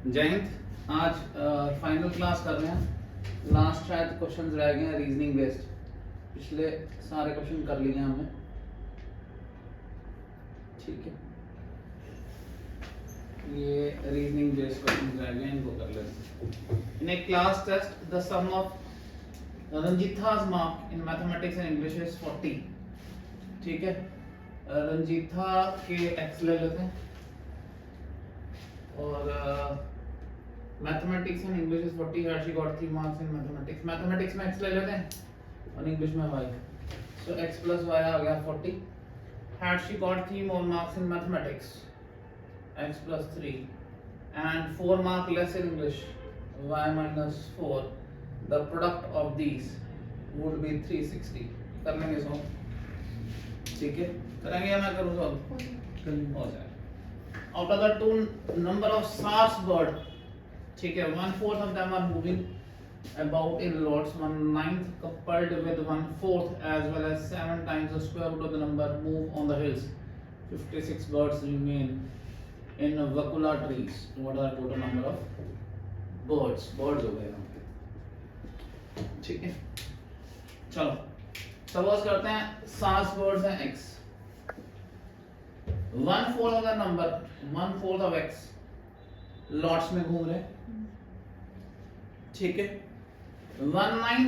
जय हिंद। आज final class कर रहे हैं। लास्ट शायद क्वेश्चंस रह गए हैं रीजनिंग बेस्ड। पिछले सारे क्वेश्चन कर लिए हैं हमने, ठीक है। ये रीजनिंग बेस्ड क्वेश्चन रह गए हैं, इनको कर लेते हैं। In a class test the sum of Ranjita's mark in mathematics and English is 40, ठीक है। रंजीता के एक्स ले लेते हैं और मैथमेटिक्स एंड इंग्लिश इज 40 है। She got 3 marks in mathematics. Mathematics में x ले लेते हैं और इंग्लिश में y। सो x प्लस y आ गया 40। Had she got 3 more marks in mathematics, x plus 3 and 4 mark less in English, y minus 4, the product of these would be 360। कर लेंगे solve, ठीक है। करेंगे या मैं करूं सॉल्व? हो जाएगा। Out of the two number of SARS bird, ठीक है, 1/4 of them are moving about in lots, 1/9 coupled with 1/4 as well as 7 times the square root of the number move on the hills. 56 birds remain in vacula trees. What are the total number of birds? Birds हो गए यहाँ पे, ठीक है। चलो suppose करते हैं सात बर्ड्स हैं x, 1/4 of the number, 1/4 of x lots में घूम रहे, ठीक है। 1/9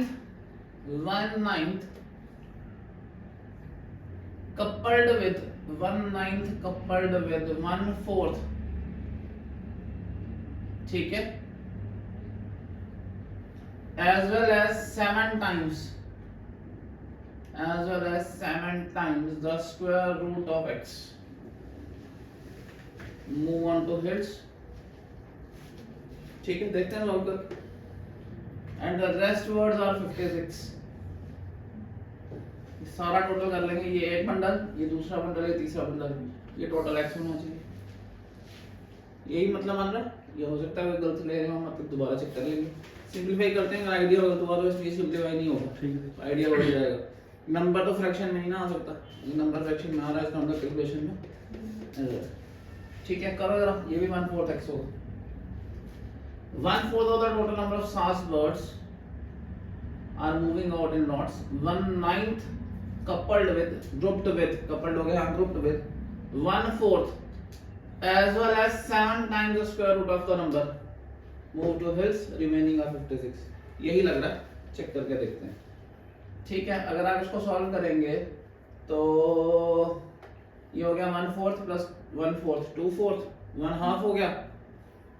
coupled with 1/4, ठीक है, as well as 7 times the square root of x move on to hills, ठीक है। देखते हैं सॉल्व कर। And the rest words are 56। सारा टोटल कर लेंगे। ये एक बंडल, ये दूसरा बंडल, ये तीसरा बंडल, ये टोटल x होना चाहिए। यही मतलब बन रहा है। ये हो सकता है गलत ले रहे हो, मतलब दोबारा चेक कर लेंगे। सिंपलीफाई करते हैं, अगर आइडिया होगा तो अदरवाइज ये सिंपलीफाई नहीं होगा, ठीक है। आइडिया हो जाएगा। नंबर तो फ्रैक्शन में ही ना आ सकता, ये नंबर फ्रैक्शन में आ रहा है, इसका मतलब कैलकुलेशन में, ठीक है। करो जरा, ये भी 1/4 x होगा। 1/4 of the total number of SAS birds are moving out in lots, 1/9 coupled with, grouped with, coupled हो गया, grouped with 1/4 as well as 7 times the square root of the number move to hills, remaining are 56। यही लग रहा है, check करके देखते हैं, ठीक है। अगर आप इसको सॉल्व करेंगे तो ये हो गया 1/4 प्लस 1/4 2/4, 1/2 हो गया।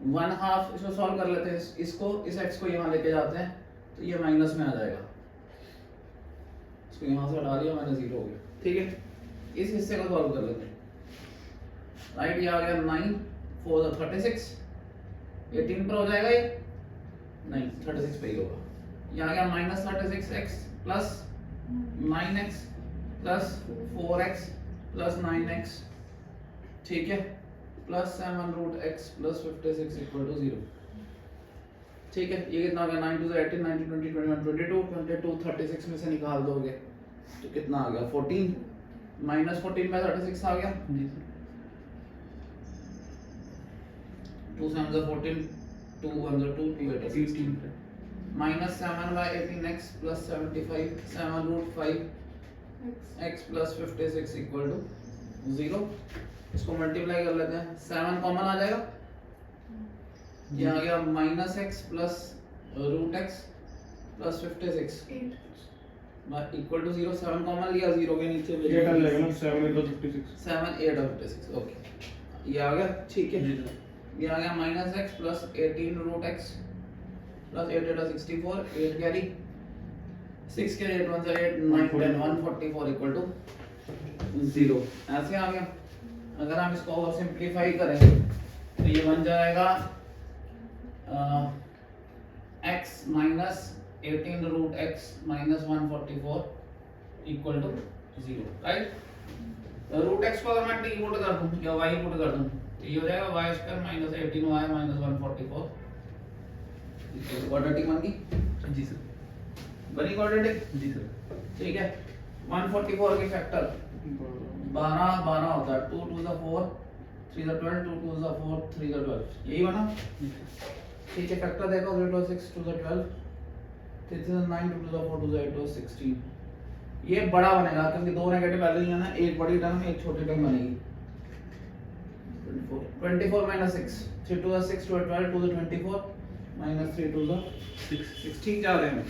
1/2 इसको सॉल्व कर लेते हैं। इसको, इस x को यहाँ लेके जाते हैं तो ये माइनस में आ जाएगा। इसको यहाँ से हटा दिया, माइनस 0 हो गया, ठीक है। इस हिस्से को सॉल्व कर लेते हैं। राइट, ये आ गया 9 4 36, 18 पर हो जाएगा ये, नहीं 36 पे ही होगा। ये आ गया -36x plus 9x plus 4x plus 9x, ठीक है, plus 7 root x plus 56 equal to 0, ठीक है। ये कितना आ गया? 9 2 18, 19 20 21 22 36 में से निकाल दोगे तो कितना आ गया? 14 -14 में 36 आ गया, 2 7 14, 2 1 2 2 8 16, -7 by 18x plus 75, 7 root 5 x plus 56 equal to 0। इसको मल्टीप्लाई कर लेते हैं, 7 कॉमन आ जाएगा, ये आ गया -x plus root x plus 56 equal to 0। 7 common लिया, 0 के नीचे 8 आ जाएगा ना, 7 8 और 56, 7 8 और 56, ओके, ये आ गया, ठीक है। ये आ गया -x plus 18 root x plus 8 8 64, 8 carry, 6 के 8 1 8 9 10 144 इक्वल टू 0। ऐसे आ गया। अगर हम इसको और सिंपलीफाई करें तो ये बन जाएगा x minus 18 root x minus 144 equal to 0, right. Root x को अगर मैं t पुट कर दूं या y पुट कर दूं तो ये हो जाएगा y square minus 18y minus 144 quadratic बन गई। जी सर, बनी क्वाड्रेटिक, जी सर, ठीक है। 144 के फैक्टर 12 12 होता है, 2 2 4 3 is 12, 2 2 is 4, 3 is 12, यही बना। ठीक है, फैक्टर देखो 0 to 6, 2 is 12, 3 is 9, 2 is 4, 2 is 8, 2 is 16। ये बड़ा बनेगा क्योंकि दो नेगेटिव वैल्यू है ना, एक बड़ी टर्म एक छोटी टर्म बनेगी। 24 minus 6, 3 2 is 6, 2 is 12, 2 is 24, minus 3 2 is 16 जा रहे हैं।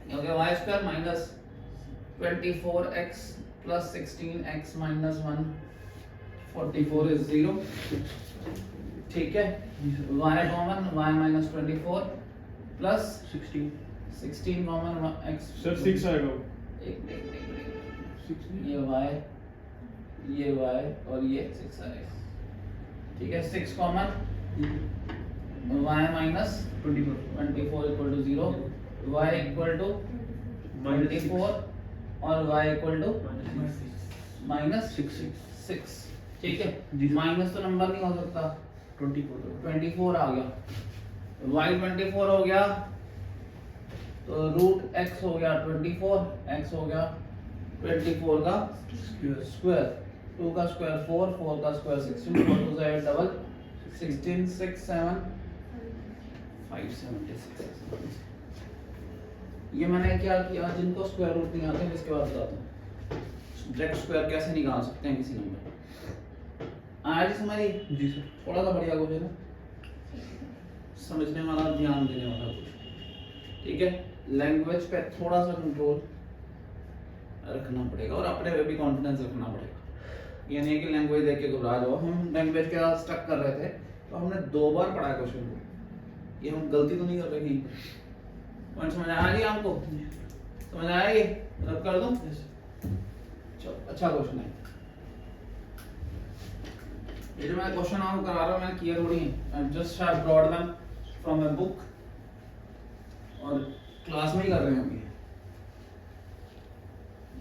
क्योंकि y square minus 24x plus 16x minus 144 is 0। ठीक है, y common, y minus 24 plus 16 common, x sir 6 आएगा। ये y और ये 6 आएगा। ठीक है, 6 common, y minus 24 equal to 0, y equal to 24 और y equal to minus 6। ठीक है, माइनस तो नंबर नहीं हो सकता, 24 आ गया, y 24 हो गया तो रूट x हो गया 24, x हो गया 24 का स्क्वायर, 2 का स्क्वायर 4, 4 का स्क्वायर 16, 4 2 8 डबल 16, 6 7 576। ये मैंने क्या किया, जिनको स्क्वायर रूट नहीं आते इसके बाद बताता हूँ डायरेक्ट स्क्वायर कैसे निकाल सकते हैं किसी नंबर। आज हमारी जी सर, थोड़ा सा बढ़िया क्वेश्चन है, समझने वाला, ध्यान देने वाला कुछ। ठीक है, लैंग्वेज पे थोड़ा सा कंट्रोल रखना पड़ेगा और अपने पे भी कॉन्फिडेंस रखना पड़ेगा। ये नहीं कि लैंग्वेज देख के घबरा जाओ। हम लैंग्वेज के साथ स्टक कर रहे थे तो हमने 2 बार पढ़ा क्वेश्चन को, ये हम गलती तो नहीं कर रहे कहीं। पॉइंट समझ आया जी आपको? समझ आया? ये रब कर दूं? चलो, अच्छा क्वेश्चन है ये जो मैं क्वेश्चन आपको करा रहा हूँ, मैं किया थोड़ी है, just have brought them from a book और क्लास में ही कर रहे हैं हम ये।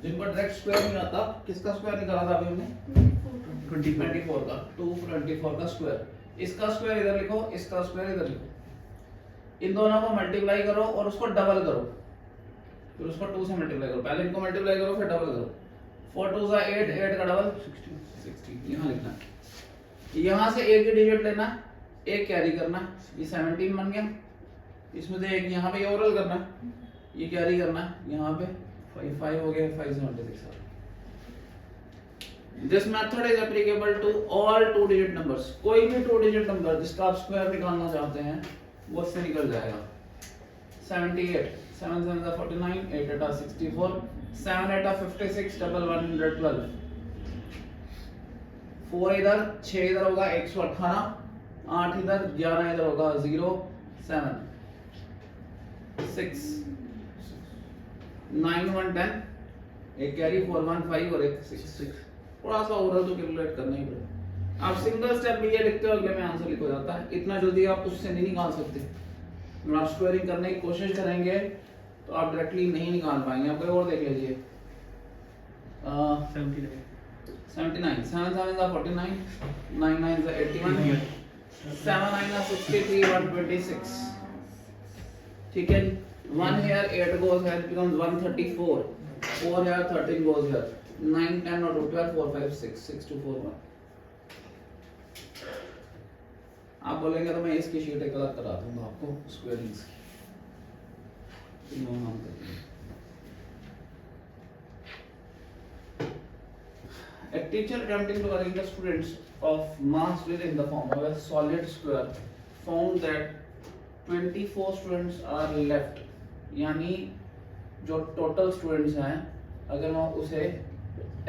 जिनको डायरेक्ट स्क्वायर नहीं आता, किसका स्क्वायर निकाला था अभी हमने? 24 का, 224 का स्क्वायर। इसका स्क्वायर इधर लिखो, इसका स्क्वायर इधर लिखो, इन दोनों को मल्टीप्लाई करो और उसको डबल करो, फिर उसको 2 से मल्टीप्लाई करो। पहले इनको मल्टीप्लाई करो फिर डबल करो। 4 2 is 8, 8 का डबल 16। यहाँ लिखना, यहाँ से एक ही डिजिट लेना, एक कैरी करना, ये 17 बन गया। इसमें से एक यहाँ पे ओवरऑल करना, ये कैरी करना, यहाँ पे 5 हो गया, 5 76। This method is applicable to all 2 digit numbers. कोई भी 2 डिजिट नंबर जिसका आप स्क्वायर निकालना चाहते हैं वो इससे निकल जाएगा। 78, 7 7 is 49, 8 8 is 64, 7 8 is 56, double 112, 4 इधर, 6 इधर होगा 118, 8 इधर, 11 इधर होगा 0 7 6 9 1 10, एक कैरी 4 1 5 और एक 6। थोड़ा सा ओवरऑल तो कैलकुलेट करना ही पड़ेगा। आप सिंगल स्टेप भी ये लिखते हो, अगले में आंसर लिख हो जाता है। इतना जल्दी आप उससे नहीं निकाल सकते। अगर आप स्क्वायरिंग करने की कोशिश करेंगे तो आप डायरेक्टली नहीं निकाल पाएंगे। आप कोई और देख लीजिए। 79, 7 7 is 49, 9 9 is 81, 7 9 is 63, 126। ठीक है, 1 here 8 goes here, it becomes 134, 4 here 13 goes here, 9 10 or 12 4 5 6 6 2 4 1। आप बोलेंगे तो मैं इसकी शीट एक अलग करा दूंगा आपको स्क्वायरिंग्स की। A teacher attempting to arrange the students of mass within the form of a solid square found that 24 students are left। यानी जो टोटल स्टूडेंट्स हैं, अगर मैं उसे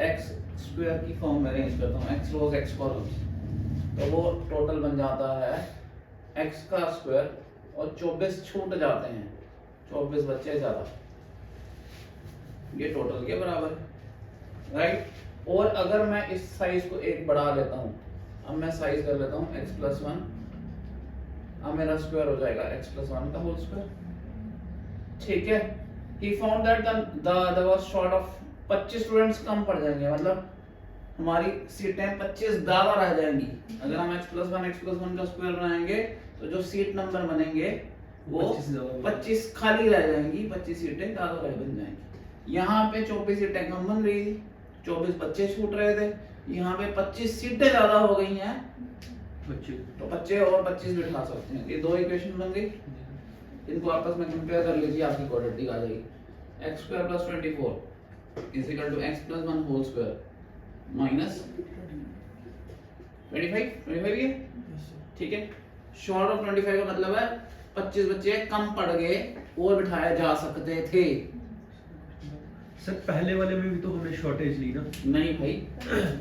x स्क्वायर की फॉर्म में अरेंज करता हूँ, x रोज x कॉलम्स, तो वो टोटल बन जाता है x का स्क्वायर और 24 छूट जाते हैं, 24 बच्चे ज्यादा, ये टोटल के बराबर है, राइट। और अगर मैं इस साइज को एक बढ़ा लेता हूँ, अब मैं साइज कर लेता हूँ x + 1, अब मेरा स्क्वायर हो जाएगा x + 1 का होल स्क्वायर। ठीक है, he found that there was short of 25 students कम पड़ जाएंगे, मतलब हमारी सीटें 25 ज्यादा रह जाएंगी। अगर हम x + 1 का स्क्वायर बनाएंगे तो जो सीट नंबर बनेंगे वो 25 खाली रह जाएंगी, 25 सीटें ज्यादा बन जाएंगी। यहाँ पे 24 सीटें कम बन रही थी, 24 बच्चे छूट रहे थे, यहाँ पे 25 सीटें ज्यादा हो गई हैं बच्चे तो बच्चे और 25 बिठा सकते हैं। ये दो इक्वेशन बन गई, इनको आपस में कंपेयर कर लीजिए, आपकी क्वाड्रेटिक आ जाएगी। x square plus 24 is equal to x plus 1 whole square minus 25 ये ठीक है। शॉर्ट ऑफ 25 का मतलब है 25 बच्चे कम पड़ गए और बिठाए जा सकते थे। सर पहले वाले में भी तो हमने शॉर्टेज ली ना। नहीं भाई,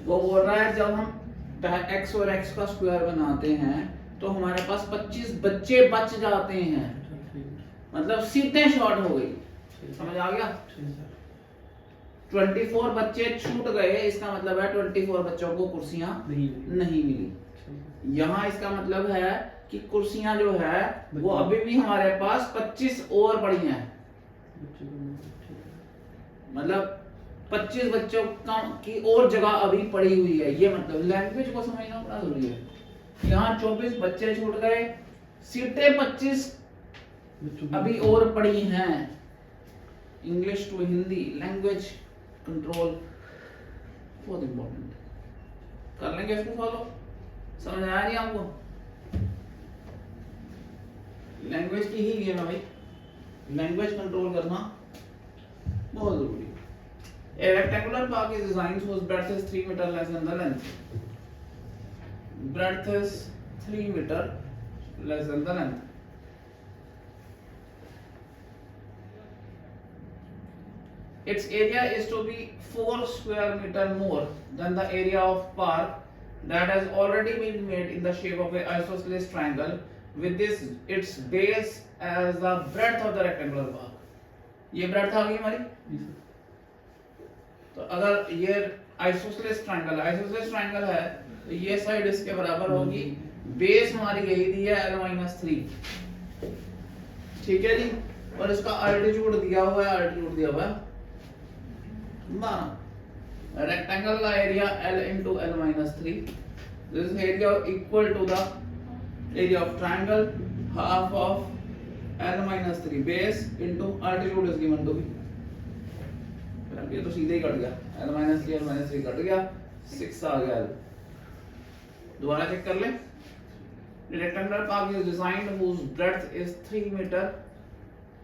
वो बोल रहा है जब हम x और x का स्क्वायर बनाते हैं तो हमारे पास 25 बच्चे बच जाते हैं, मतलब सीटें शॉर्ट हो गई। समझ आ गया? 24 बच्चे छूट गए, इसका मतलब है 24 बच्चों को कुर्सियां नहीं मिली। यहाँ इसका मतलब है कि कुर्सियां जो है वो अभी भी हमारे पास 25 और पड़ी हैं, मतलब 25 बच्चों की और जगह अभी पड़ी हुई है। ये मतलब लैंग्वेज को समझना बड़ा जरूरी है। यहाँ 24 बच्चे छूट गए, सीटें 25 अभी और पड़ी हैं। English to Hindi language control बहुत इंपॉर्टेंट है। कर लेंगे इसको फॉलो, समझ आया नहीं आपको? लैंग्वेज की ही गेम है भाई, लैंग्वेज कंट्रोल करना बहुत जरूरी है। A rectangular park is designed whose breadth is 3 meter less than the length. Breadth is 3 meter less than the length. Its area is to be 4 square meter more than the area of park that has already been made in the shape of a isosceles triangle with this its base as the breadth of the rectangular park. ये breadth आ गई हमारी। तो अगर ये isosceles triangle है तो ये side इसके बराबर होगी, बेस हमारी यही दी है l-3, ठीक है जी। और इसका अल्टीट्यूड दिया हुआ है, रेक्टेंगल का area l into l-3, this is area equal to the area of triangle half of l-3 base into altitude is given to be, ये तो सीधे ही कट गया, l-3 कट गया, 6 आ गया। दोबारा चेक कर ले। Rectangular park is designed whose breadth is 3 meter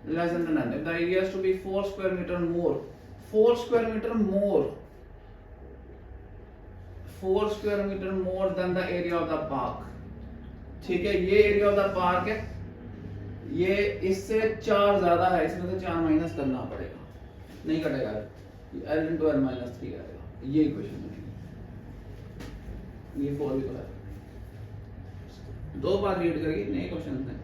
less than the length. If the area is to be 4 square meter more, 4 square meter more than the area of the park, ठीक है। ये area of the park है, ये इससे 4 ज्यादा है, इसमें से 4 माइनस करना पड़ेगा, नहीं कटेगा, l into l-3 आएगा। ये इक्वेशन है, ये 4 भी तो है। दो बार रीड करिए, नए क्वेश्चन हैं।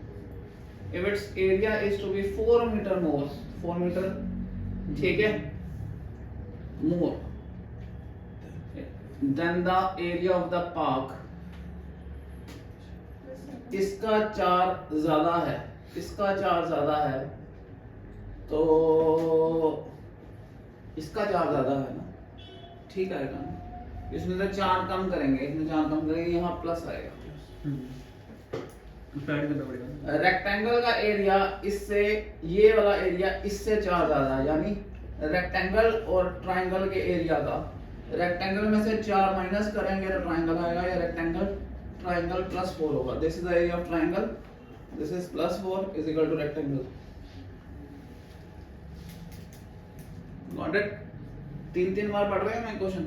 If its area is to be 4 meter more, 4 metre, ठीक है, more than the area of the park, इसका 4 ज्यादा है, इसका 4 ज्यादा है, तो इसका 4 ज्यादा है ना, ठीक आएगा ना। इसमें से 4 कम करेंगे, इसमें 4 कम करेंगे, यहाँ प्लस आएगा। रेक्टेंगल का एरिया इससे, ये वाला एरिया इससे 4 ज्यादा है, यानी रेक्टेंगल और ट्रायंगल के एरिया का, रेक्टेंगल में से 4 माइनस करेंगे तो ट्रायंगल आएगा, या रेक्टेंगल ट्रायंगल प्लस 4 होगा। This is the area of triangle, this is +4 is equal to rectangle. Got it? 3 बार पढ़ रहे हैं मैं क्वेश्चन,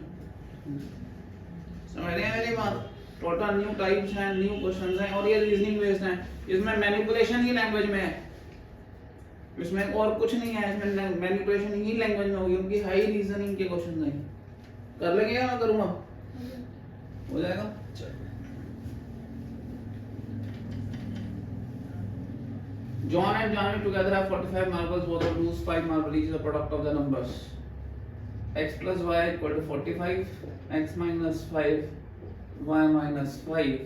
समझ रहे हैं मेरी बात? टोटल न्यू टाइप्स हैं, न्यू क्वेश्चंस हैं, और ये रीजनिंग बेस्ड हैं। इसमें मैनिपुलेशन ही लैंग्वेज में है, इसमें और कुछ नहीं है, इसमें मैनिपुलेशन ही लैंग्वेज में होगी, उनकी हाई रीजनिंग के क्वेश्चंस हैं। कर लेंगे या मैं करूंगा? हो जाएगा। John and Janvi together have 45 marbles, both of lose 5 marbles, each is the product of the numbers x plus y equal to 45, x minus 5, y minus 5.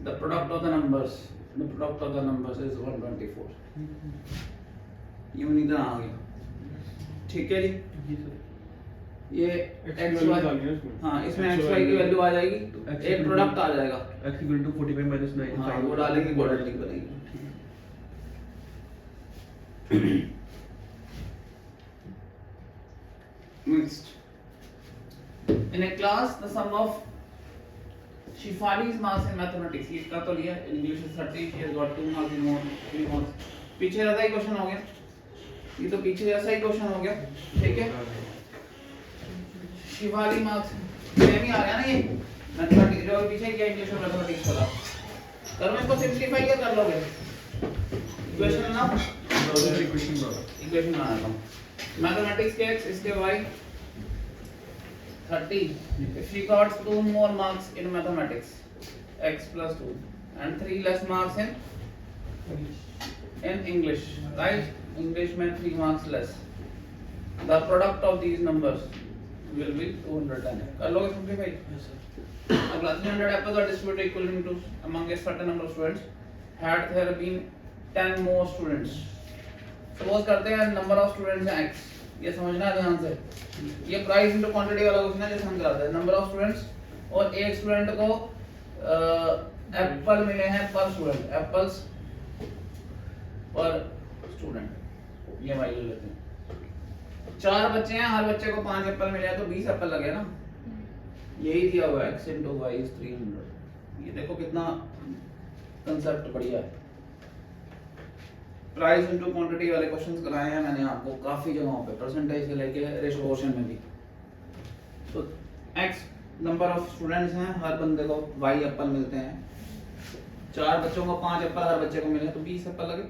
The product of the numbers is 124. यूं इधर आ गया, ठीक है जी। ये x y, हाँ इसमें x y की value आ जाएगी, एक प्रोडक्ट आ जाएगा, x equal to 45 minus 9, हाँ वो डालेंगे, क्वाड्रेटिक बनेगी। Next, In a class, the sum of Shifali's marks in mathematics, इसका तो लिया, English is 30, she has got 2 marks in more, 3 marks. पीछे जैसा ही क्वेश्चन हो गया, ये तो पीछे जैसा ही क्वेश्चन हो गया, ठीक है? शिवाली मार्क्स सेम ही आ गया ना ये, मैथमेटिक्स जो पीछे क्या इंग्लिश और मैथमेटिक्स वाला, करो इसको सिंपलीफाई क्या कर लोगे? इक्वेशन ना, इक्वेशन बनाना था, मैथमेटिक्स के x इसके y 30. If she got 2 more marks in mathematics, x plus 2, and 3 less marks in English, right? English meant 3 marks less. The product of these numbers will be 210. कर लोगे simplify? Yes, sir. अगला 300 apples are distributed equally into among a certain number of students. Had there been 10 more students. Suppose करते हैं number of students है x. ये समझना है ध्यान से. ये प्राइस इनटू क्वांटिटी वाला क्वेश्चन है जैसे हम कराते हैं. नंबर ऑफ स्टूडेंट्स और एक स्टूडेंट को एप्पल मिले हैं पर स्टूडेंट, एप्पल्स पर स्टूडेंट, ये वाली लेते हैं. 4 बच्चे हैं, हर बच्चे को 5 एप्पल मिले हैं तो 20 एप्पल लगे ना. यही दिया हुआ है x into y is 300. ये देखो कितना कंसेप्ट बढ़िया है. प्राइस इनटू क्वांटिटी वाले क्वेश्चंस कराए हैं मैंने आपको काफी जगहों पे, परसेंटेज से लेके रेशो क्वेश्चन में भी. तो x नंबर ऑफ स्टूडेंट्स हैं, हर बंदे को y एप्पल मिलते हैं. 4 बच्चों को 5 एप्पल हर बच्चे को मिले तो 20 एप्पल लगे.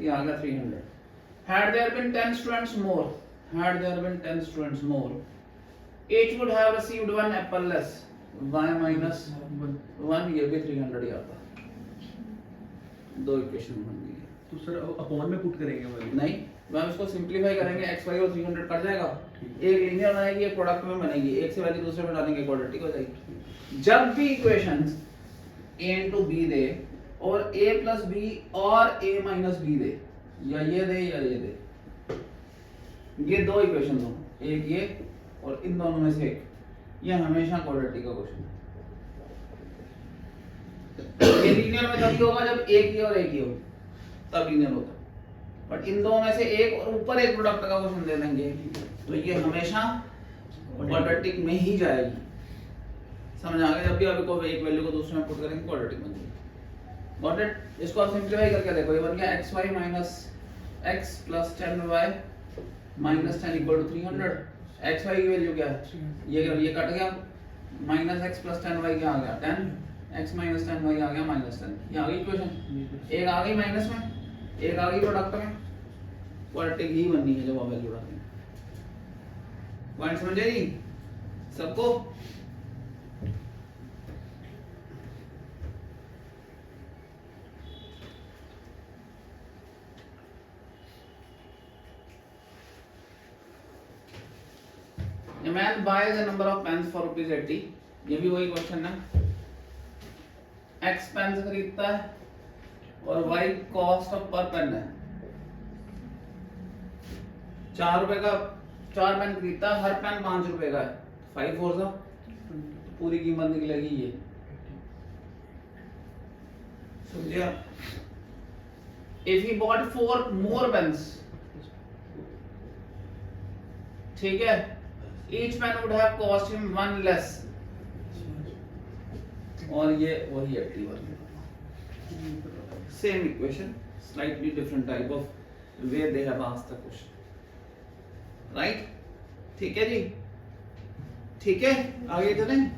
ये आ गया 300. Had there been 10 students more, had there been 10 students more, each would have received 1 apple less. y minus 1 ये भी 300 ही आता. दो इक्वेशन बन गई. तो सर अपॉन में पुट करेंगे वाली? नहीं, मैम इसको सिंपलीफाई करेंगे, x y और 300 कट जाएगा. एक लीनियर बनाएगी, एक प्रोडक्ट में बनेगी, एक से वैल्यू दूसरे में डालेंगे, क्वाड्रेटिक हो जाएगी. जब भी इक्वेशंस a into b दे और a plus b और a minus b दे, या ये दे या ये दे, ये दो इक्वेशन हो, एक ये और इन दोनों में से एक, ये हमेशा क्वाड्रेटिक का क्वेश्चन है. ये लीनियर में तभी होगा जब एक ही और एक ही हो, तब लीनियर होता. बट इन दोनों में से एक और ऊपर एक प्रोडक्ट का क्वेश्चन दे देंगे तो ये हमेशा क्वाड्रेटिक में ही जाएगी. समझ आ गया? जब भी आपको एक वैल्यू को दूसरे में पुट करेंगे क्वाड्रेटिक बन जाएगी. Got it? इसको आप सिंपलीफाई करके देखो, ये बन गया xy minus x plus 10y minus 10 equal to 300. xy की वैल्यू क्या है? ये कट गया, minus x plus 10y क्या आ गया? 10. x minus 10y आ गया minus 10. ये आ गई इक्वेशन. एक आ गई माइनस में, एक आ गई प्रोडक्ट में. क्वाड्रेटिक ही बननी है जब आप वैल्यू डालेंगे. पॉइंट समझे जी सबको? A man buys a number of pens for rupees 80. ये भी वही क्वेश्चन है. X पेन्स खरीदता है और Y कॉस्ट ऑफ पर पेन है. 4 रुपए का 4 पेन खरीदता है, हर पेन 5 रुपए का है. 5 4 सा पूरी कीमत निकलेगी ये. समझिए? If he bought 4 more pens, ठीक है, each pen would have cost him 1 less. और ये वही active same equation, slightly different type of way they have asked the question. Right? ठीक है जी? ठीक है, आगे चलें.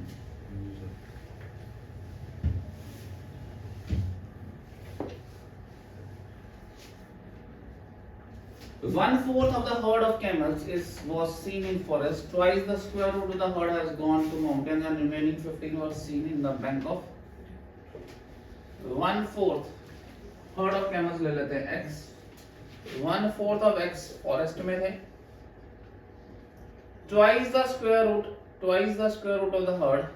One-fourth of the herd of camels was seen in forest. Twice the square root of the herd has gone to mountains, and remaining 15 were seen in the bank of. 1/4 herd of camels ले लेते हैं x. 1/4 of x forest में थे. Twice the square root of the herd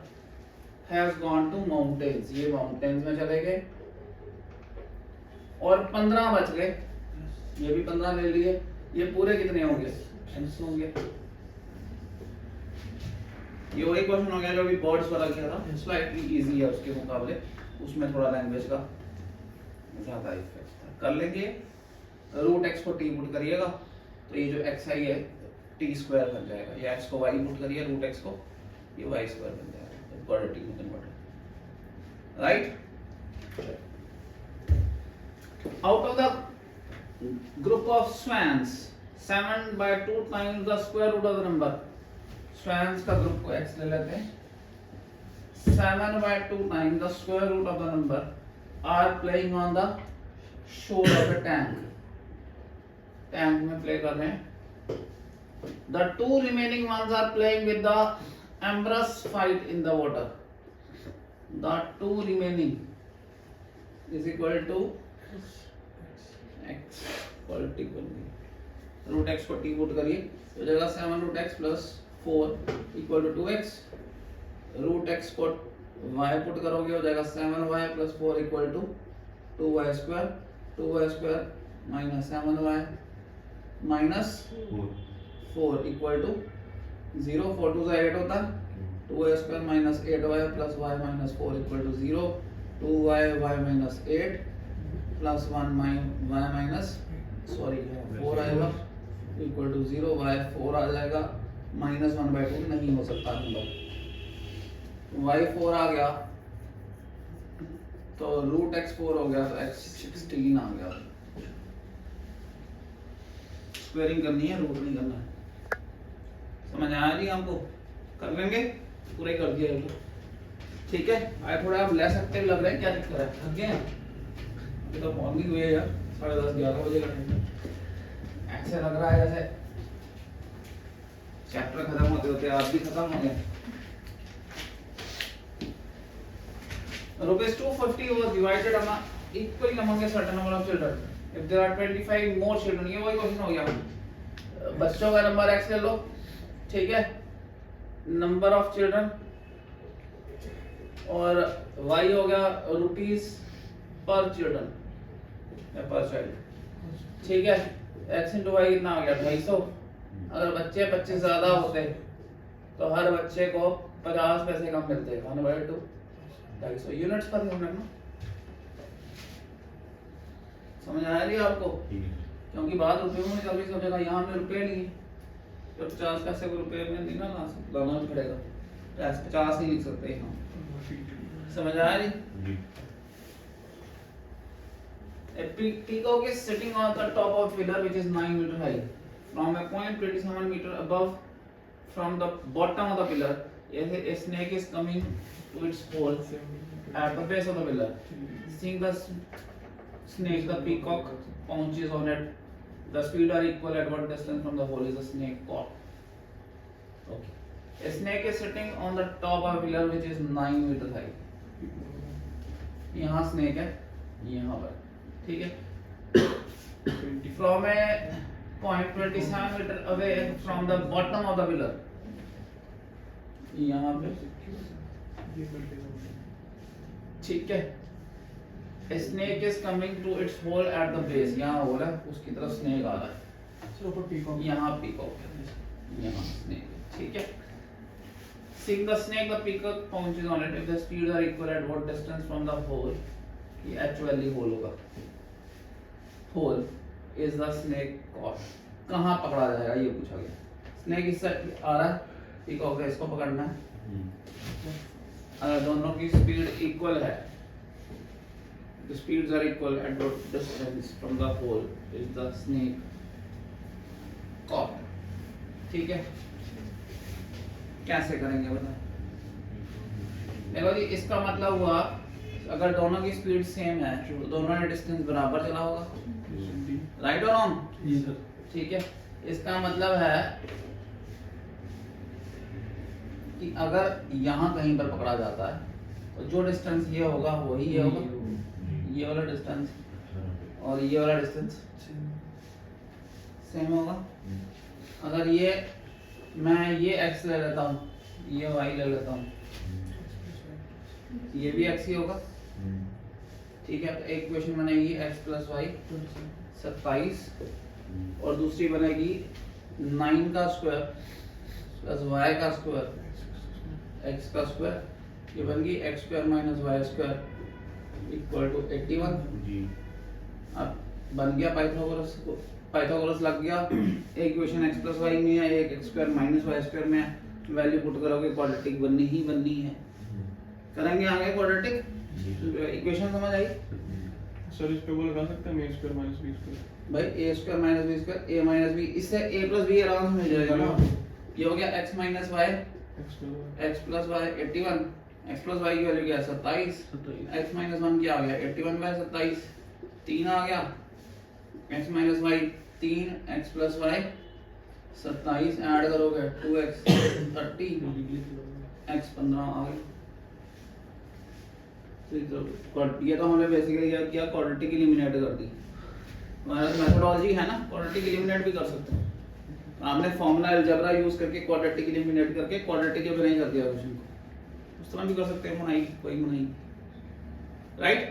has gone to mountains. ये mountains में चले गए और 15 बच गए. ये भी 15 ले लिए. ये पूरे कितने होंगे? x होंगे. ये वही क्वेश्चन हो गया जो अभी बर्ड्स वाला किया था. स्लाइटली इजी है उसके मुकाबले, उसमें थोड़ा लैंग्वेज का ज्यादा इफेक्ट था. कर लेंगे. रूट x को t पुट करिएगा तो ये जो xi है t स्क्वायर बन जाएगा. ये x को y पुट करिए, रूट x को ये वाई स्क्वायर बन जाएगा क्वाड्रेटिक में convert, right. Out of the group of swans 7/2 times the square root of the number, swans का ग्रुप को x ले लेते हैं, 7/2 times the square root of the number are playing on the shore of a tank, tank में play कर रहे हैं। The two remaining ones are playing with the amorous fight in the water. The two remaining is equal to x equality बन गई, root x को t put करिए तो जाएगा 7 root x plus 4 equal to 2x, root x को y put करोगे हो जाएगा 7y plus 4 equal to 2y square minus 7y minus 4 equal to 0, 4 2 8 होता है, 2y square minus 8y plus y minus 4 equal to 0, 2y y minus 8 plus 1 y minus 4 आएगा equal to 0, y 4 आ जाएगा, minus 1/2 नहीं हो सकता नंबर, y 4 आ गया तो root x 4 हो गया तो x 16 आ गया। स्क्वेयरिंग करनी है, रूट नहीं करना है, समझ आया जी हमको? कर लेंगे, पूरे कर दिया है, ठीक है। आए थोड़ा आप लेस एक्टिव लग रहे हैं, क्या दिक्कत है? थक गए हैं? अभी तो मॉर्निंग हुई है यार, 10:30 11 बजे का टाइम, ऐसे लग रहा है जैसे चैप्टर खत्म होते होते आप भी खत्म हो गए। Rupees 250 was divided among equally among a certain number of children. If there are 25 more children, ये वही क्वेश्चन हो गया। बच्चों का नंबर x ले लो, ठीक है, नंबर ऑफ चिल्ड्रन, और y हो गया रुपीस पर चिल्ड्रन या पर चाइल्ड, ठीक है। x इंटू वाई कितना आ गया 250। अगर बच्चे 25 ज्यादा होते तो हर बच्चे को 50 पैसे कम मिलते, 1/2 250 यूनिट्स पर हमने ना, समझ आया रही आपको? क्योंकि बात रुपए में कभी सोचेगा, यहाँ हमने रुपए नहीं तो 50 पैसे को रुपए में नहीं ना लाना पड़ेगा, तो ऐसे 50 ही लिख सकते हैं, समझ आया रही? A peacock is sitting on the top of a pillar which is 9 meter high. From a point 27 meter above, from the bottom of the pillar, a snake is coming to its hole at the base of the pillar. Seeing the snake, the peacock pounces on it. The speed are equal at what distance from the hole is the snake caught? Okay. A snake is sitting on the top of a pillar which is 9 meter high. यहाँ snake है, यहाँ पर, ठीक है। From a point 27 meter away from the bottom of the pillar, यहाँ पे, ठीक है। A snake is coming to its hole at the base, यहाँ hole है, उसकी तरफ snake आ रहा है, यहाँ peacock है, यहाँ snake है, ठीक है। Seeing the snake, the peacock pounces on it. If the speeds are equal, at what distance from the hole? ये actually hole होगा। Hole is the snake caught. कहाँ पकड़ा जाएगा ये पूछा गया। Snake इस साइड आ रहा है, peacock है, इसको पकड़ना है। अगर दोनों की स्पीड इक्वल है, the speeds are equal, at what distance from the hole is the snake caught? ठीक है, कैसे करेंगे बताएं? देखो जी, इसका मतलब हुआ अगर दोनों की स्पीड सेम है तो दोनों ने डिस्टेंस बराबर चला होगा, राइट और रॉन्ग? ठीक है, इसका मतलब है कि अगर यहाँ कहीं पर पकड़ा जाता है तो जो डिस्टेंस ये होगा वही ये होगा, ये वाला डिस्टेंस और ये वाला डिस्टेंस सेम होगा। अगर ये मैं ये x ले लेता हूँ, ये y ले लेता हूँ, ये भी x ही होगा, ठीक है। तो एक इक्वेशन बनेगी x प्लस वाई 27 और दूसरी बनेगी 9 का स्क्वायर प्लस y का स्क्वायर x का स्क्वायर, ये बन गई x square minus y square equal to 81। अब बन गया पाइथागोरस को, पाइथागोरस लग गया। एक इक्वेशन x प्लस वाई में है, एक x square minus y square में है, वैल्यू पुट करोगे क्वाड्रेटिक बननी ही बननी है। करेंगे आगे क्वाड्रेटिक। इक्वेशन समझ आई? सर इस पे वो लगा सकते हैं a square minus b square. भाई a square minus b square a minus b, इससे a प्लस b आराम से मिल जाएगा ना। ये हो गया x minus y x plus y 81, x plus y की वैल्यू क्या है 27, x माइनस 1 क्या आ गया 81 बाय 27, 3 आ गया, x minus y 3, x plus y 27 add करोगे 2x 30, x 15 आ गया। ये तो हमने बेसिकली क्या किया, क्वाड्रेटिक एलिमिनेट कर दी। हमारा मेथोडोलॉजी है ना, क्वाड्रेटिक एलिमिनेट भी कर सकते हैं। आपने फॉर्मूला अलजेब्रा यूज करके क्वाड्रेटिक एलिमिनेट करके क्वाड्रेटिक के नहीं कर दिया क्वेश्चन को, उस तरह भी कर सकते हैं। मनाई कोई मनाई, राइट?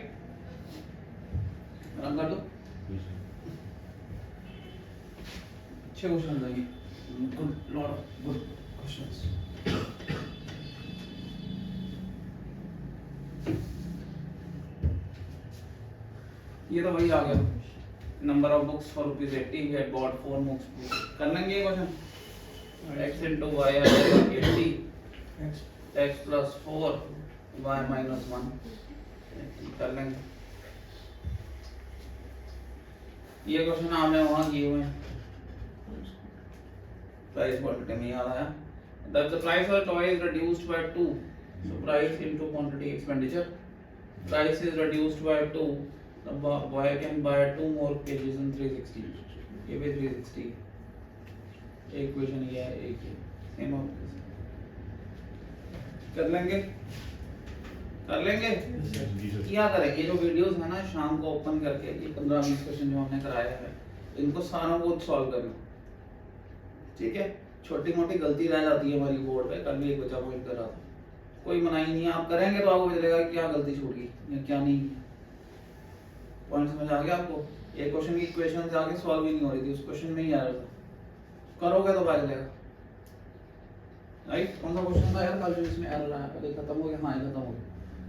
आराम कर दो। अच्छे क्वेश्चन है ये, good, lot of good questions. ये तो वही आ गया, number of books for ₹80 we had bought 4 books. कर लेंगे ये क्वेश्चन। x into y आ जाएगा 80, x plus 4 y minus 1, कर लेंगे। ये क्वेश्चन आपने वहां किए हुए हैं, प्राइस क्वांटिटी में याद आया। That the price of a toy is reduced by 2, so price into quantity expenditure, price is reduced by 2, the boy can buy 2 more pages in 360, ये भी 360। एक क्वेश्चन ये है, एक ही सेम ऑफ कर लेंगे, कर लेंगे। क्या करें, ये जो वीडियोस है ना शाम को ओपन करके ये 15-20 क्वेश्चन जो हमने कराया है इनको सारों को सॉल्व करना, ठीक है? छोटी मोटी गलती रह जाती है हमारी बोर्ड पे, कल भी एक बच्चा पॉइंट कर रहा था, कोई मनाही नहीं है। आप करेंगे तो आपको पता चलेगा क्या गलती छूट गई या क्या नहीं। पॉइंट समझ आ गया आपको? ये क्वेश्चन की इक्वेशन से आगे सॉल्व ही नहीं हो रही थी, उस क्वेश्चन में ही आ रहा था, करोगे तो पता चलेगा, राइट? कौन सा क्वेश्चन था यार कल जो इसमें एरर आया? पहले खत्म हो गया, हाँ ये खत्म हो गया।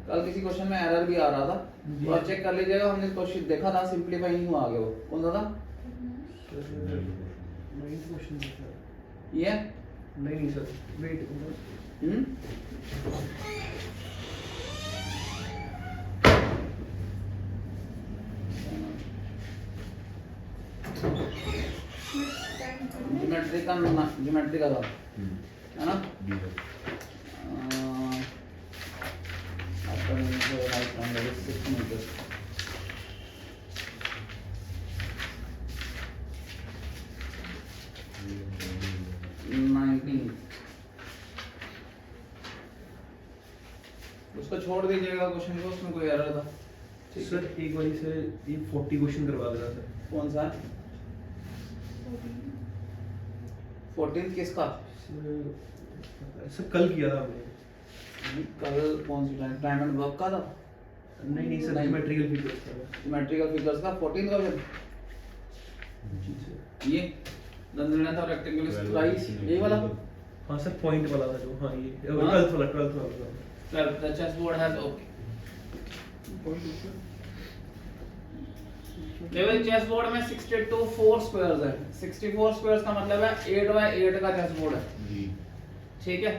कल किसी क्वेश्चन में एरर भी आ रहा था, तो आप चेक कर लीजिएगा। हमने क्वेश्चन देखा था, सिंपलीफाई नहीं हुआ आगे। वो कौन सा था? ये नहीं सर, वेट। ज्योमेट्री का था, है ना? आपका राइट ट्रायंगल इज 6 मीटर। उसको छोड़ दीजिएगा क्वेश्चन को, उसमें कोई एरर था। सर एक बारी से ये 40 क्वेश्चन करवा देना सर। कौन सा? 14 किसका? सर कल किया था हमने। कल कौन सी डायमंड वर्क का था? नहीं सर, ज्योमेट्रिकल फिगर्स का। ज्योमेट्रिकल फिगर्स का 14 क्वेश्चन। जी सर। ये दंडना था रेक्टेंगुलर स्लाइस, ये वाला? हाँ सर, पॉइंट वाला था जो। हाँ ये 12th वाला। The chessboard has okay. Level chessboard में 62 4 स्क्वायर्स है। 64 स्क्वायर्स का मतलब है 8 बाय 8 का चेसबोर्ड है जी, ठीक है?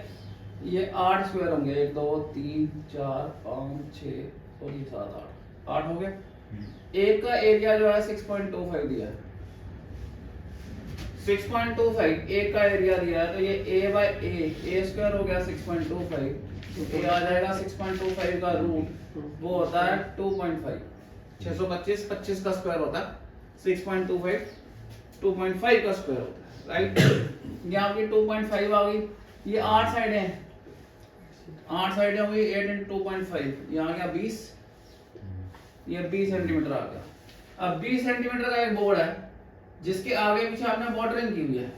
ये 8 स्क्वायर होंगे, 1 2 3 4 5 6 और 7 8 हो गए। एक का एरिया जो है 6.25 दिया है, 6.25 एक का एरिया दिया है, तो ये a बाय a स्क्वायर हो गया 6.25, तो a आ जाएगा 6.25 का रूट, वो होता है 2.5। 625 25 का स्क्वायर होता है, 6.25 2.5 का स्क्वायर होता है, राइट? ये आपकी 2.5 आ गई। ये 8 साइडें हैं, 8 साइडें हो गई, 8 × 2.5, ये आ गया 20, ये 20 सेंटीमीटर आ गया। अब 20 सेंटीमीटर का एक बोर्ड है जिसके आगे पीछे आपने बॉर्डरिंग की हुई है।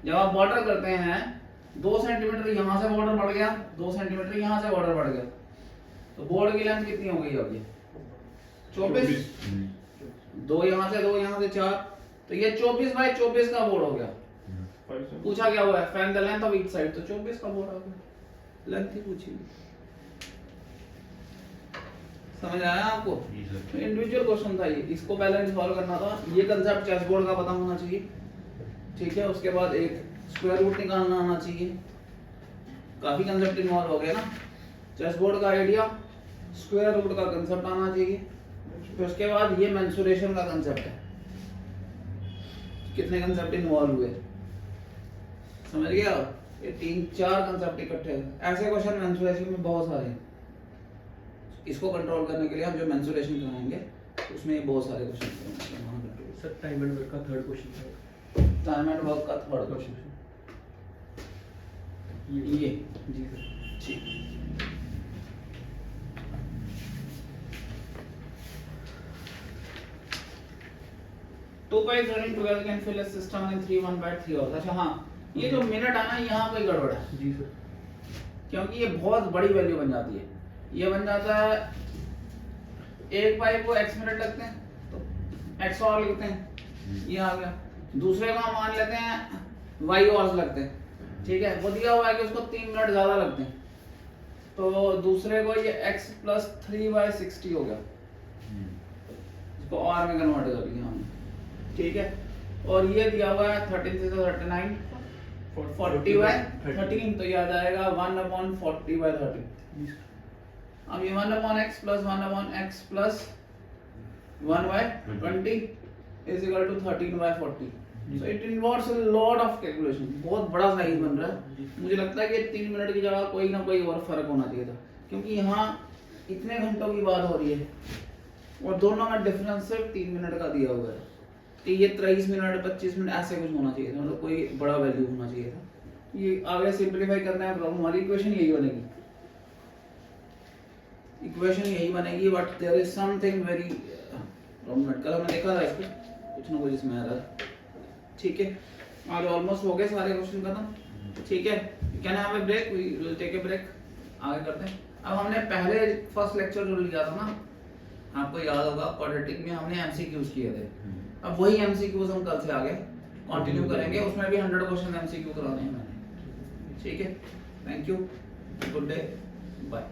जब आप बॉर्डर करते हैं 2 सेंटीमीटर यहां से बॉर्डर बढ़ गया, 2 सेंटीमीटर यहां से बॉर्डर बढ़ गया, तो बोर्ड की लेंथ कितनी हो गई अब? ये 24, 2 यहां से 2 यहां से 4, तो ये 24 बाय 24 का बोर्ड हो गया। पूछा क्या हुआ है? Find the length of each side, तो 24 का बोर्ड आ गया, लेंथ ही पूछी। समझ आया आपको? इंडिविजुअल क्वेश्चन था ये, इसको पहले सॉल्व करना था। ये कांसेप्ट चेस बोर्ड का पता होना चाहिए, ठीक है? उसके बाद एक स्क्वायर रूट निकालना आना चाहिए। काफी कंसेप्ट इन्वॉल्व हो गया ना। चेस बोर्ड का आइडिया, स्क्वायर रूट का कंसेप्ट आना चाहिए, फिर उसके बाद ये मेंसुरेशन का कंसेप्ट है। कितने कंसेप्ट इन्वॉल्व हुए समझ गया? ये 3-4 कंसेप्ट इकट्ठे हैं। ऐसे क्वेश्चन मेंसुरेशन में बहुत सारे हैं। इसको कंट्रोल करने के लिए हम जो मेंसुरेशन कराएंगे उसमें बहुत सारे question. Sir time and work का थर्ड क्वेश्चन था। टाइम एंड वर्क का थर्ड क्वेश्चन ये जी सर। ठीक। Two pipes running together can fill a system in 3 1/3 hours। अच्छा हाँ, ये जो मिनट है ना, यहाँ कोई गड़बड़ है, जी सर। क्योंकि ये बहुत बड़ी वैल्यू बन जाती है। ये बन जाता है एक पाइप को x मिनट लगते हैं तो x और लिखते हैं, ये आ गया। दूसरे को हम मान लेते हैं y आवर्स लगते हैं, ठीक है। वो दिया हुआ है कि उसको 3 मिनट ज्यादा लगते हैं, तो दूसरे को ये x + 3/60 हो गया, इसको और में कन्वर्ट कर लिया हमने, ठीक है। और ये दिया हुआ है 13 से 39 40/13, तो याद आएगा 1/40/13। अब ये 1/x + 1/x + 1/20 is equal to 13/40। So it involves a lot of calculation। बहुत बड़ा साइज बन रहा है। मुझे लगता है कि 3 मिनट की जगह कोई ना कोई और फर्क होना चाहिए था, क्योंकि यहाँ इतने घंटों की बात हो रही है और दोनों में डिफरेंस सिर्फ 3 मिनट का दिया हुआ है। कि ये 23 मिनट 25 मिनट ऐसे कुछ होना चाहिए था, मतलब कोई बड़ा वैल्यू होना चाहिए था। ये आगे सिंपलीफाई करना है प्रॉब्लम, हमारी इक्वेशन यही बनेगी, इक्वेशन यही बनेगी, but there is something very problem. कल हमने देखा था इसको, कुछ ना कुछ इसमें आ रहा है, ठीक है। आज ऑलमोस्ट हो गए सारे क्वेश्चन खत्म, ठीक है। Can have a break, we will take a break, आगे करते हैं। अब हमने पहले फर्स्ट लेक्चर जो लिया था ना, आपको याद होगा क्वाड्रेटिक में हमने एमसीक्यूज किए थे। अब वही एमसीक्यूज हम कल से आगे कंटिन्यू करेंगे, उसमें भी 100 क्वेश्चन एमसीक्यू कराने हैं मैंने, ठीक है। Thank you, good day, bye.